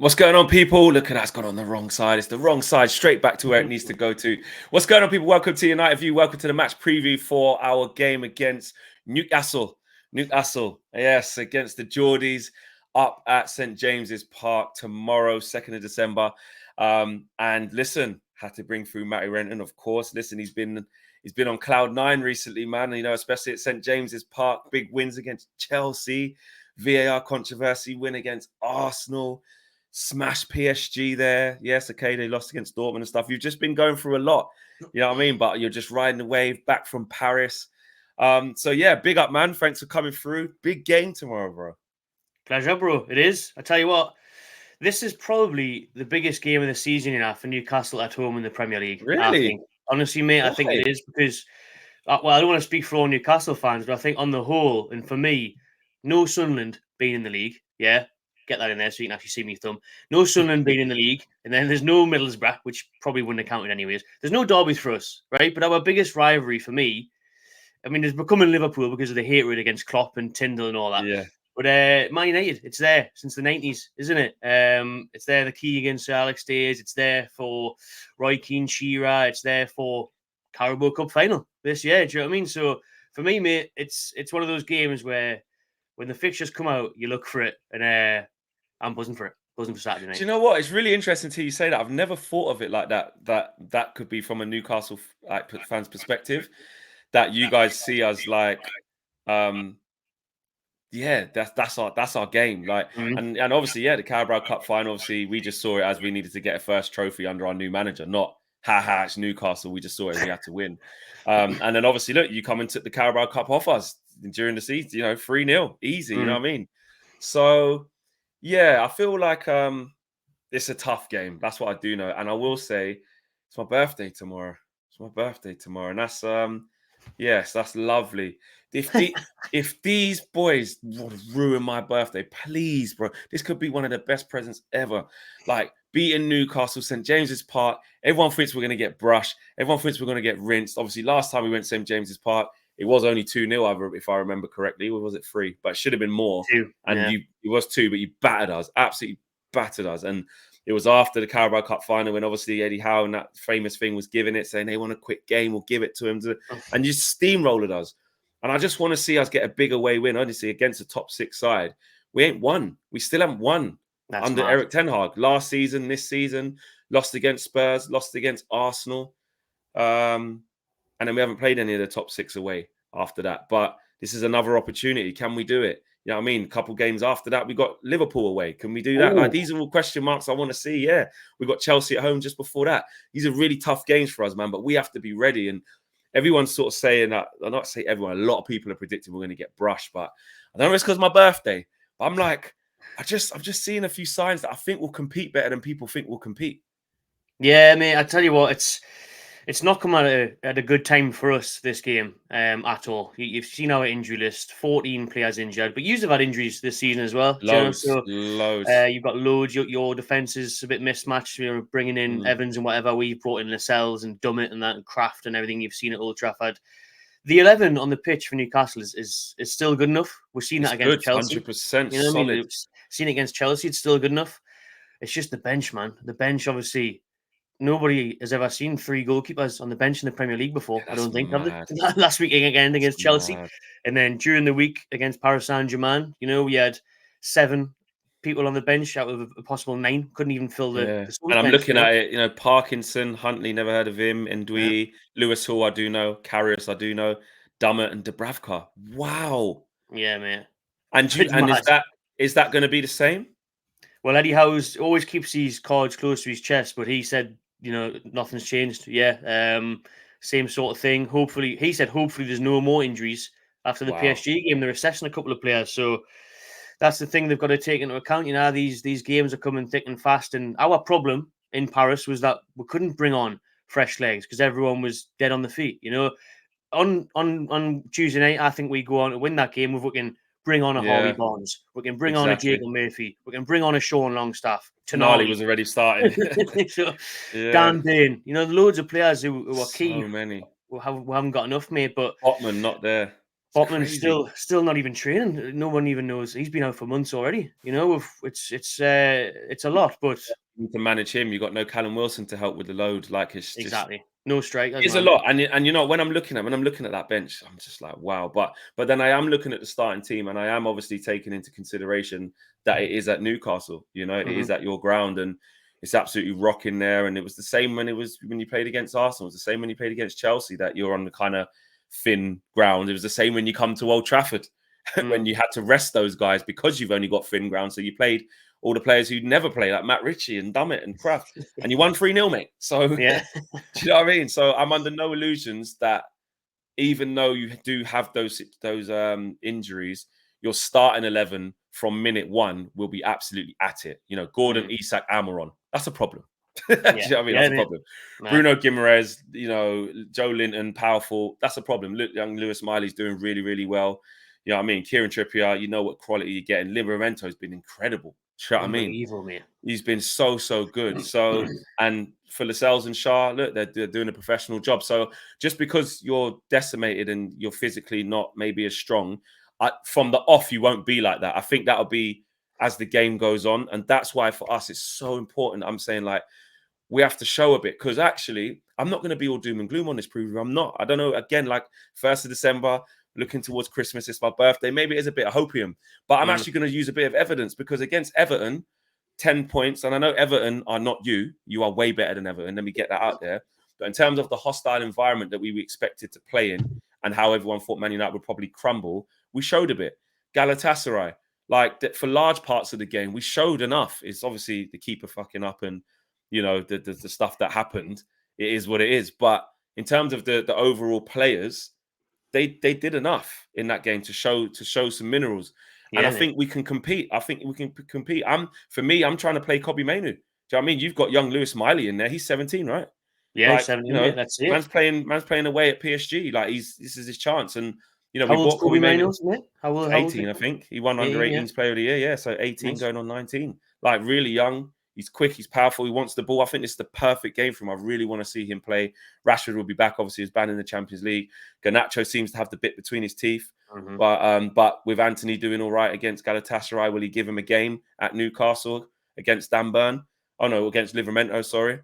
What's going on, people? Look at that, it's gone on the wrong side. It's the wrong side, straight back to where it needs to go to. What's going on, people? Welcome to United View. Welcome to the match preview for our game against Newcastle. Yes, against the Geordies up at St. James's Park tomorrow, 2nd of December. And listen, had to bring through Matty Renton, of course. Listen, he's been on cloud nine recently, man. You know, especially at St. James's Park, big wins against Chelsea, VAR controversy, win against Arsenal. Smash PSG there. Yes, okay, they lost against Dortmund and stuff. You've just been going through a lot, you know what I mean? But you're just riding the wave back from Paris. So yeah, big up, man. Thanks for coming through. Big game tomorrow, bro. Pleasure, bro. It is. I tell you what, this is probably the biggest game of the season, for Newcastle at home in the Premier League. Really? I think. Honestly, mate, I think it is because, I don't want to speak for all Newcastle fans, but I think on the whole, and for me, no Sunderland being in the league, get that in there so you can actually see me thumb. No Sunderland being in the league, and then there's no Middlesbrough, which probably wouldn't have counted anyways. There's no derbies for us, right? But our biggest rivalry for me, I mean, it's becoming Liverpool because of the hatred against Klopp and Tyndall and all that. Yeah. But Man United, it's there since the 90s, isn't it? It's there, the key against Alex days. It's there for Roy Keane, Shearer. It's there for Carabao Cup final this year. Do you know what I mean? So for me, mate, it's one of those games where when the fixtures come out, you look for it, and I'm buzzing for it. Buzzing for Saturday night. Do you know what? It's really interesting to you say that. I've never thought of it like that. That could be from a Newcastle fans' perspective. That you guys see us like, yeah, that's our game. Like, and obviously, yeah, the Carabao Cup final. Obviously, we just saw it as we needed to get a first trophy under our new manager. Not it's Newcastle. We just saw it as we had to win. And then obviously, look, you come and took the Carabao Cup off us during the season. 3-0, easy. You know what I mean? So yeah, I feel like it's a tough game. That's what I do know. And I will say, it's my birthday tomorrow. And that's yes, that's lovely. If these boys would ruin my birthday, please, bro, this could be one of the best presents ever. Like beating Newcastle, St. James's Park. Everyone thinks we're going to get brushed. Everyone thinks we're going to get rinsed. Obviously, last time we went to St. James's Park, it was only 2-0, if I remember correctly. Or was it 3? But it should have been more. 2. And it was 2, but you battered us. Absolutely battered us. And it was after the Carabao Cup final when obviously Eddie Howe and that famous thing was giving it, saying they want a quick game, we'll give it to him. And you steamrolled us. And I just want to see us get a big away win, honestly, against the top 6 side. We ain't won. We still haven't won. That's under Eric Ten Hag. Last season, this season, lost against Spurs, lost against Arsenal. And then we haven't played any of the top 6 away after that. But this is another opportunity. Can we do it? You know what I mean? A couple games after that, we got Liverpool away. Can we do that? Like, these are all question marks I want to see. Yeah. We got Chelsea at home just before that. These are really tough games for us, man. But we have to be ready. And everyone's sort of saying that, I'll not say everyone, a lot of people are predicting we're going to get brushed. But I don't know if it's because of my birthday. But I'm like, I'm just seeing a few signs that I think will compete better than people think will compete. Yeah, mate, I tell you what, it's not come at a good time for us, this game, at all. You've seen our injury list, 14 players injured, but you've had injuries this season as well. Loads. You've got loads. Your defence is a bit mismatched. You're bringing in Evans and whatever. We've brought in Lascelles and Dummett and that and Kraft and everything you've seen at Old Trafford. The 11 on the pitch for Newcastle is still good enough. We've seen that against Chelsea. 100% you know solid. I mean? Seen it against Chelsea. It's still good enough. It's just the bench, man. The bench, obviously. Nobody has ever seen 3 goalkeepers on the bench in the Premier League before. I don't think. Have they? Last week again against Chelsea. And then during the week against Paris Saint-Germain, we had 7 people on the bench out of a possible 9. Couldn't even fill the and I'm looking at it, Parkinson, Huntley, never heard of him. Ndui, Lewis Hall, I do know. Karius, I do know. Dummett and Dubravka. Wow. Yeah, man. And is that going to be the same? Well, Eddie Howe always keeps these cards close to his chest, but he said, nothing's changed. Yeah. Same sort of thing. Hopefully there's no more injuries after the PSG game. They're assessing a couple of players. So that's the thing they've got to take into account. These games are coming thick and fast. And our problem in Paris was that we couldn't bring on fresh legs because everyone was dead on the feet. On Tuesday night, I think we go on to win that game if we can bring on a Harvey Barnes. We can bring on a Jacob Murphy. We can bring on a Sean Longstaff. Tonali was already starting. Dan Bain. Loads of players who are key. So many. We haven't got enough, mate. But Hotman not there. Botman's still not even training. No one even knows. He's been out for months already. You know, it's a lot, but you can manage him. You've got no Callum Wilson to help with the load. Like it's exactly just, no strikers. It's a lot, and you know when I'm looking at that bench, I'm just like wow. But then I am looking at the starting team, and I am obviously taking into consideration that it is at Newcastle. You know, it is at your ground, and it's absolutely rocking there. And it was the same when you played against Arsenal. It was the same when you played against Chelsea. That you're on the kind of thin ground. It was the same when you come to Old Trafford when you had to rest those guys because you've only got thin ground. So you played all the players who never play, like Matt Ritchie and Dummett and Kraft, and you won 3-0, mate. So yeah, do you know what I mean? So I'm under no illusions that even though you do have those injuries, your starting 11 from minute 1 will be absolutely at it. You know, Gordon, Isak, Almiron. That's a problem. Do you know what I mean? That's a problem. Bruno Guimaraes, you know, Joe Linton, powerful. That's a problem. Young Lewis Miley's doing really, really well. You know what I mean? Kieran Trippier, you know what quality you're getting. Liverento's been incredible. Do you know what I mean? Unbelievable, mate. He's been so good. So, and for Lascelles and Shah, look, they're doing a professional job. So just because you're decimated and you're physically not maybe as strong, from the off, you won't be like that. I think that'll be as the game goes on. And that's why for us, it's so important. I'm saying like, we have to show a bit because actually, I'm not going to be all doom and gloom on this preview. I'm not. I don't know. Again, like 1st of December, looking towards Christmas, it's my birthday. Maybe it is a bit of hopium, but I'm actually going to use a bit of evidence because against Everton, 10 points, and I know Everton are not you. You are way better than Everton. Let me get that out there. But in terms of the hostile environment that we expected to play in and how everyone thought Man United would probably crumble, we showed a bit. Galatasaray, like for large parts of the game, we showed enough. It's obviously the keeper fucking up and, you know, the stuff that happened. It is what it is. But in terms of the overall players, they did enough in that game to show some minerals. And I think we can compete. I think we can compete. I'm trying to play Kobbie Mainoo. Do you know what I mean? You've got young Lewis Miley in there. He's 17, right? Yeah, like, 17. You know, that's it. Man's playing away at PSG. Like this is his chance. And you know, how we bought Kobbie Mainoo. How old? 18, I think. He won under 18s Player of the Year. Yeah, so 18 going on 19. Like really young. He's quick. He's powerful. He wants the ball. I think this is the perfect game for him. I really want to see him play. Rashford will be back. Obviously, he's banned in the Champions League. Garnacho seems to have the bit between his teeth. But with Anthony doing all right against Galatasaray, will he give him a game at Newcastle against Dan Burn? Oh no, against Livramento, sorry.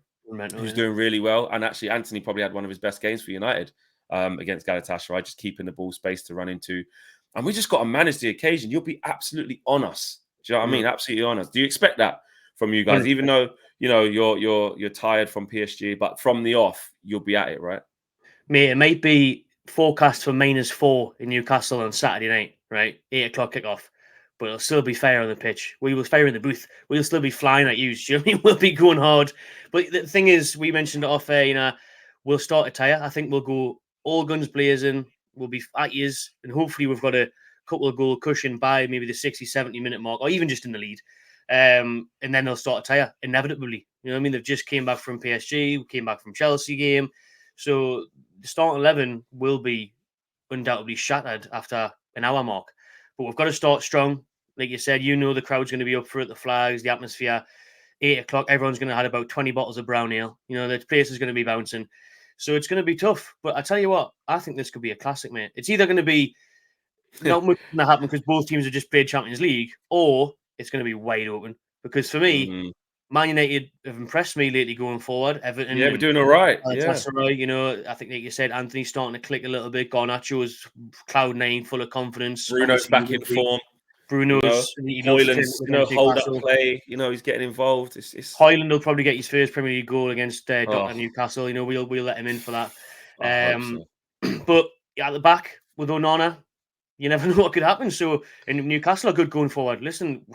Who's doing really well. And actually, Anthony probably had one of his best games for United against Galatasaray, just keeping the ball space to run into. And we just got to manage the occasion. You'll be absolutely on us. Do you know what I mean? Absolutely on us. Do you expect that from you guys? Even though, you know, you're tired from PSG, but from the off, you'll be at it, right? Mate, it might be forecast for -4 in Newcastle on Saturday night, right? 8 o'clock kickoff. But it'll still be fire on the pitch. We will fire in the booth. We'll still be flying at you. Do you know what I mean? We'll be going hard. But the thing is, we mentioned it off air, you know, we'll start a tire. I think we'll go all guns blazing. We'll be at yous. And hopefully we've got a couple of goal cushion by maybe the 60, 70 minute mark, or even just in the lead. And then they'll start a tire, inevitably. You know what I mean? They've just came back from PSG, came back from Chelsea game. So the starting 11 will be undoubtedly shattered after an hour mark. But we've got to start strong. Like you said, you know the crowd's going to be up for it, the flags, the atmosphere. 8 o'clock, everyone's going to have about 20 bottles of brown ale. You know, the place is going to be bouncing. So it's going to be tough. But I tell you what, I think this could be a classic, mate. It's either going to be not much going to happen because both teams have just played Champions League, or it's going to be wide open. Because for me, Man United have impressed me lately going forward. Everton, we're doing all right. You know, I think, like you said, Anthony's starting to click a little bit. Garnacho is cloud9, full of confidence. Bruno's back in form. Bruno's, Hoyland's, hold up play. You know, he's getting involved. Hoyland will probably get his first Premier League goal against Newcastle. You know, we'll let him in for that. But at the back with Onana, you never know what could happen. So, and Newcastle are good going forward. Listen,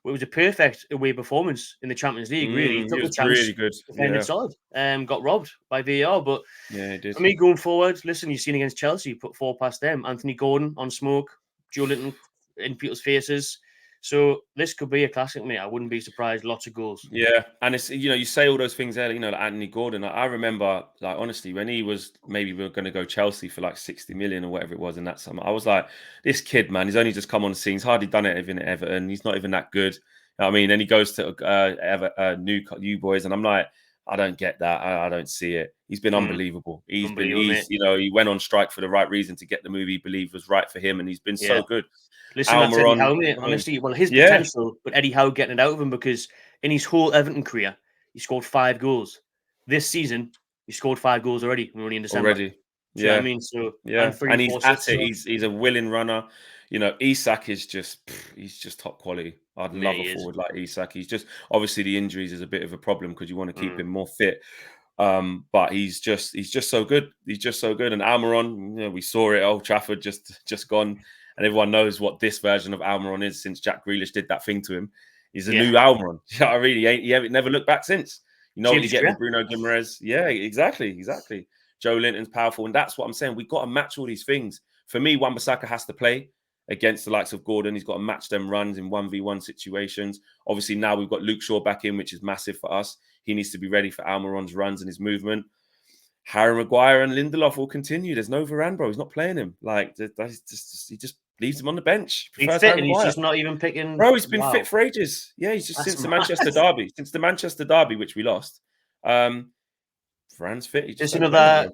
it was a perfect away performance in the Champions League. Really, it was really good. Defended solid. Got robbed by VAR, but it did. For me, going forward, listen, you've seen against Chelsea, put 4 past them. Anthony Gordon on smoke, Joe Linton in people's faces. So this could be a classic, mate. I wouldn't be surprised. Lots of goals. Yeah, and it's, you know, you say all those things there, you know, like Anthony Gordon. I remember, like, honestly, when he was maybe we were going to go Chelsea for like 60 million or whatever it was in that summer, I was like, this kid, man, he's only just come on the scene. He's hardly done it even at Everton. He's not even that good. You know what I mean? Then he goes to new boys, and I'm like, I don't get that. I don't see it. He's been unbelievable. He went on strike for the right reason to get the move he believed was right for him, and he's been so good. Listen, that's Eddie Howe, mate. Honestly, well, his potential, but Eddie Howe getting it out of him, because in his whole Everton career, he scored 5 goals. This season, he scored 5 goals already. We're only in December. Already. Do you know what I mean? So, and he's at it. He's a willing runner. You know, Isak is he's just top quality. I'd love a forward like Isak. He's just, obviously the injuries is a bit of a problem because you want to keep him more fit. But he's just so good. He's just so good. And Almiron, we saw it at Old Trafford just gone, and everyone knows what this version of Almiron is since Jack Grealish did that thing to him. He's a new Almiron. I really he never looked back since. You know what you get with Bruno Guimaraes. Yeah, exactly. Joe Linton's powerful, and that's what I'm saying. We've got to match all these things. For me, Wan-Bissaka has to play against the likes of Gordon. He's got to match them runs in 1v1 situations. Obviously, now we've got Luke Shaw back in, which is massive for us. He needs to be ready for Almiron's runs and his movement. Harry Maguire and Lindelof will continue. There's no Varane, bro. He's not playing him. Like, he just leaves him on the bench. He's fit, and he's just not even picking. Bro, he's been fit for ages. Yeah, he's just since the Manchester derby. Since the Manchester derby, which we lost. Varane's fit. Just another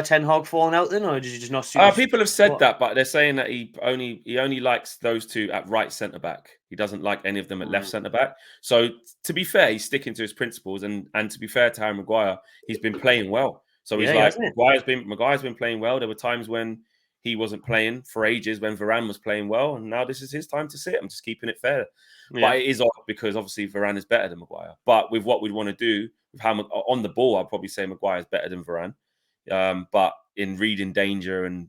Ten Hag falling out then, or did you just not see? People have said that, but they're saying that he only likes those two at right centre back. He doesn't like any of them at left centre back. So to be fair, he's sticking to his principles, and to be fair to Harry Maguire, he's been playing well. So he's Maguire's been playing well. There were times when he wasn't playing for ages, when Varane was playing well, and now this is his time to sit. I'm just keeping it fair. But it is odd because obviously Varane is better than Maguire. But with what we'd want to do, with how on the ball, I'd probably say Maguire is better than Varane. But in reading danger and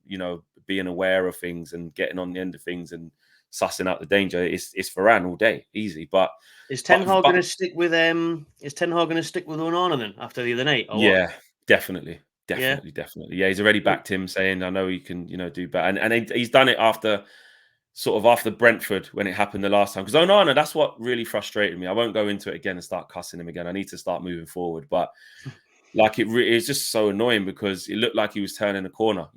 being aware of things and getting on the end of things and sussing out the danger, it's Varane all day, easy. But is Ten Hag going to stick with Onana then after the other night? Or what? Definitely. Yeah, he's already backed him, saying I know he can do better, and he's done it after Brentford when it happened the last time. Because Onana, that's what really frustrated me. I won't go into it again and start cussing him again. I need to start moving forward, but. Like it's just so annoying because it looked like he was turning a corner,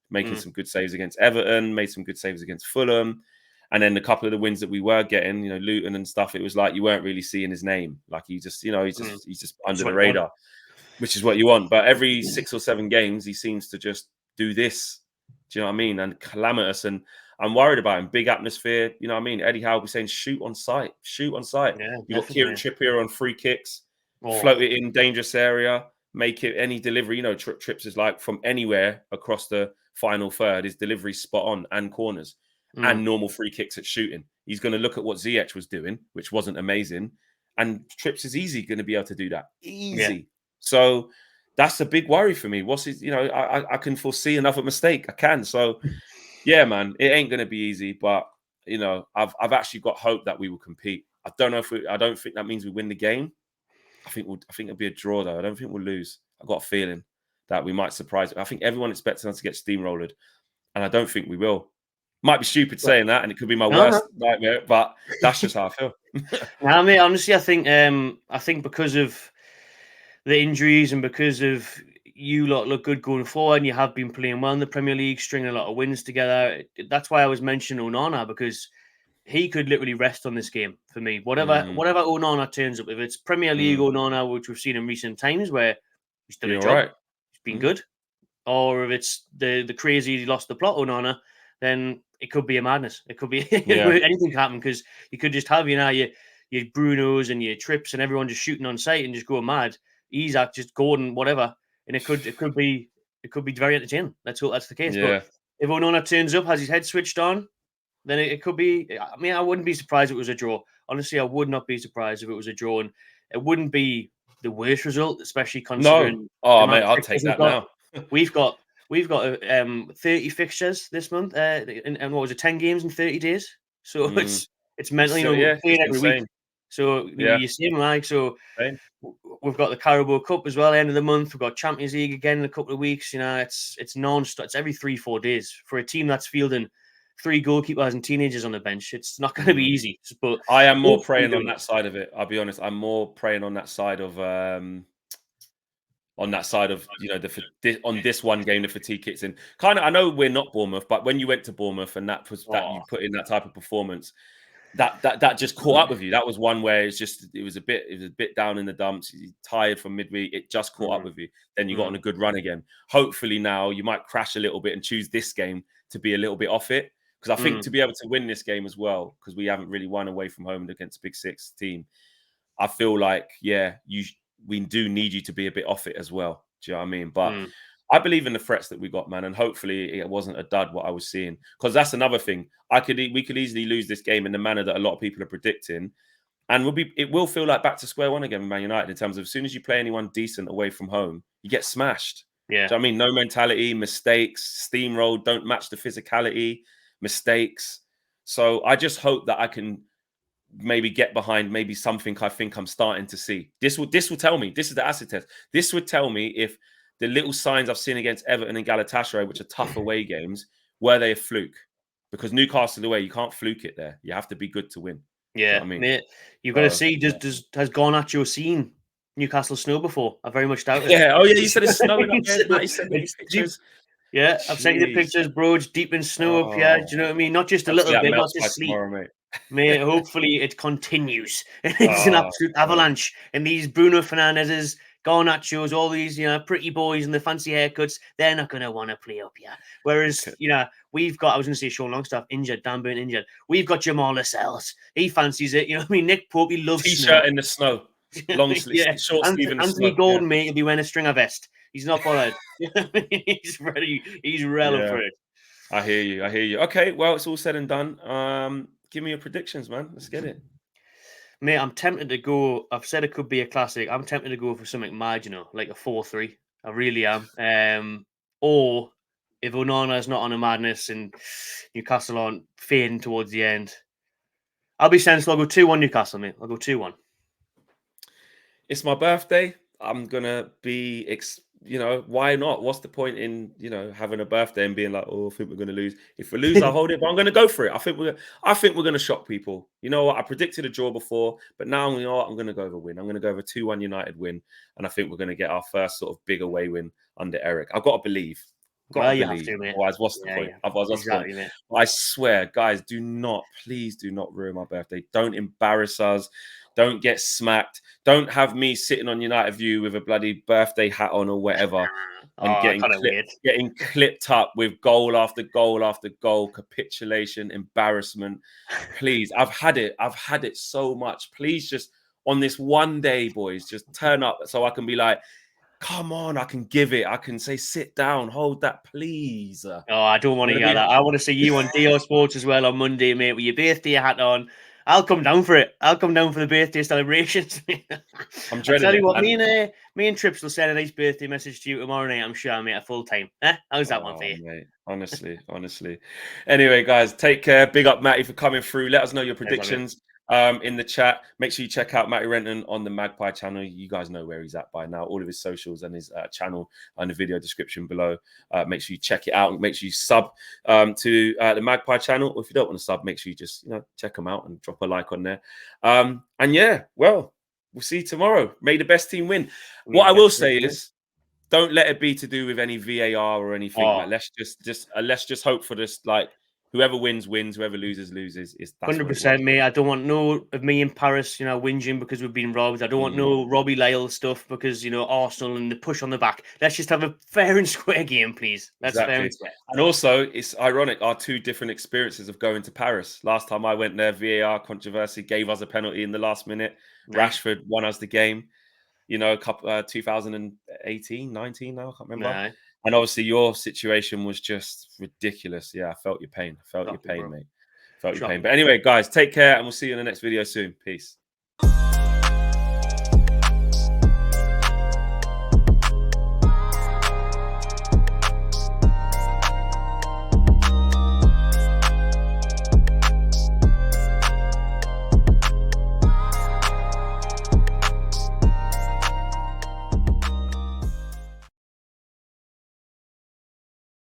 making some good saves against Everton, made some good saves against Fulham. And then a couple of the wins that we were getting, Luton and stuff, it was like you weren't really seeing his name. Like he's just under the radar, which is what you want. But every 6 or 7 games, he seems to just do this. Do you know what I mean? And calamitous. And I'm worried about him. Big atmosphere. You know what I mean? Eddie Howe was saying, shoot on sight. Yeah, you've got Kieran Trippier on free kicks, float it in dangerous area. Make it any delivery, Trips is like from anywhere across the final third. His delivery spot on, and corners and normal free kicks at shooting. He's going to look at what Ziyech was doing, which wasn't amazing. And Trips is easy going to be able to do that. Easy. Yeah. So that's a big worry for me. What's his, I can foresee another mistake. I can. So yeah, man, it ain't going to be easy, but I've actually got hope that we will compete. I don't think that means we win the game. I think it'll be a draw, though. I don't think we'll lose. I've got a feeling that we might surprise. I think everyone expects us to get steamrolled, and I don't think we will. Might be stupid saying that, and it could be my worst nightmare, but that's just how I feel. I mean, honestly, I think because of the injuries and because of you lot look good going forward, and you have been playing well in the Premier League, stringing a lot of wins together. That's why I was mentioning Onana, because he could literally rest on this game for me. Whatever Onana turns up, if it's Premier League Onana, which we've seen in recent times, where he's done a job, he's been good, or if it's the crazy lost the plot Onana, then it could be a madness. It could be anything can happen, because you could just have your Brunos and your Trips and everyone just shooting on sight and just going mad. Isak, just Gordon, whatever, and it could be very entertaining. Let's hope that's the case. Yeah. But if Onana turns up, has his head switched on, then it could be. I mean, I wouldn't be surprised if it was a draw. Honestly, I would not be surprised if it was a draw, and it wouldn't be the worst result, especially considering. No, oh mate, I'll take that now. We've got 30 fixtures this month, and what was it, 10 games in 30 days? So it's mentally playing every week. So you see him like we've got the Carabao Cup as well, end of the month. We've got Champions League again in a couple of weeks. It's non-stop. It's every 3-4 days for a team that's fielding 3 goalkeepers and teenagers on the bench. It's not going to be easy. But I am more preying on that side of it. I'll be honest. I'm more preying on that side of on this one game, the fatigue kicks in. Kind of, I know we're not Bournemouth, but when you went to Bournemouth and that you put in that type of performance, that just caught up with you. That was one where it was a bit down in the dumps. You're tired from midweek. It just caught up with you. Then you got on a good run again. Hopefully now you might crash a little bit and choose this game to be a little bit off it. Because I think to be able to win this game as well, because we haven't really won away from home against a Big Six team, I feel like, we do need you to be a bit off it as well. Do you know what I mean? But I believe in the threats that we got, man. And hopefully it wasn't a dud what I was seeing. Because that's another thing. We could easily lose this game in the manner that a lot of people are predicting. And it will feel like back to square one again with Man United in terms of as soon as you play anyone decent away from home, you get smashed. Yeah. Do you know what I mean? No mentality, mistakes, steamroll, don't match the physicality, mistakes. So I just hope that I can maybe get behind maybe something I think I'm starting to see. This will tell me, this is the acid test. This would tell me if the little signs I've seen against Everton and Galatasaray, which are tough away games, were they a fluke? Because Newcastle away, you can't fluke it there. You have to be good to win. Yeah, you know mate. You've got to see, has Garnacho seen Newcastle snow before? I very much doubt it. Yeah, you said it's snowing up there. You sent me pictures. Yeah, I've sent you the pictures, bro. It's deep in snow up here. Do you know what I mean? Not just a little bit, not just sleep. Tomorrow, mate. Mate, hopefully it continues. It's an absolute avalanche. And these Bruno Fernandez's, Garnachos, all these, pretty boys and the fancy haircuts, they're not going to want to play up here. Whereas, we've got, I was going to say Sean Longstaff injured, Dan Burn injured. We've got Jamal Lascelles. He fancies it. You know what I mean? Nick Pope, he loves T-shirt in the snow. Long sleeve, short sleeve in the snow. Anthony Gordon, mate, he'll be wearing a stringer vest. He's not bothered. He's ready. He's relevant for it. I hear you. Okay, well, it's all said and done. Give me your predictions, man. Let's get it. Mate, I'm tempted to go. I've said it could be a classic. I'm tempted to go for something marginal, like a 4-3. I really am. Or if Onana's not on a madness and Newcastle aren't fading towards the end, I'll be sensible. I'll go 2-1 Newcastle, mate. I'll go 2-1. It's my birthday. I'm gonna be, why not? What's the point in, having a birthday and being like, oh, I think we're gonna lose. If we lose, I'll hold it, but I'm gonna go for it. I think we're gonna shock people. You know what? I predicted a draw before, but now I'm gonna go over win. I'm gonna go over 2-1 United win, and I think we're gonna get our first sort of big away win under Eric. I've got to believe. You have to, mate. Otherwise, what's the point? Otherwise, what's the point? Mate. I swear, guys, please do not ruin my birthday. Don't embarrass us. Don't get smacked. Don't have me sitting on United View with a bloody birthday hat on or whatever and getting clipped up with goal after goal after goal, capitulation, embarrassment. Please, I've had it so much. Please just on this one day, boys, just turn up so I can be like, come on, I can give it. I can say, sit down, hold that, please. Oh, I don't want to hear that. I want to see you on DO Sports as well on Monday, mate, with your birthday hat on. I'll come down for it. I'll come down for the birthday celebrations. I'm dreading I'll tell you what, me and Trips will send a nice birthday message to you tomorrow night, I'm sure, mate, at full time. How's that one for you? Mate, honestly. Anyway, guys, take care. Big up, Matty, for coming through. Let us know your predictions in the chat. Make sure you check out Matty Renton on the Magpie channel. You guys know where he's at by now. All of his socials and his channel in the video description below. Make sure you check it out. Make sure you sub to the Magpie channel. Or if you don't want to sub, make sure you just check them out and drop a like on there. We'll see you tomorrow. May the best team win. What I will say is, don't let it be to do with any VAR or anything. Let's just hope for this. Like, whoever wins, whoever loses. 100%, mate. I don't want no of me in Paris, whinging because we've been robbed. I don't want no Robbie Lyle stuff because, Arsenal and the push on the back. Let's just have a fair and square game, please. That's fair and square. And also, it's ironic, our two different experiences of going to Paris. Last time I went there, VAR controversy gave us a penalty in the last minute. Rashford won us the game. 2018, 19 now, I can't remember. No. And obviously your situation was just ridiculous. Yeah, I felt your pain. Mate. Felt your pain. But anyway, guys, take care and we'll see you in the next video soon. Peace.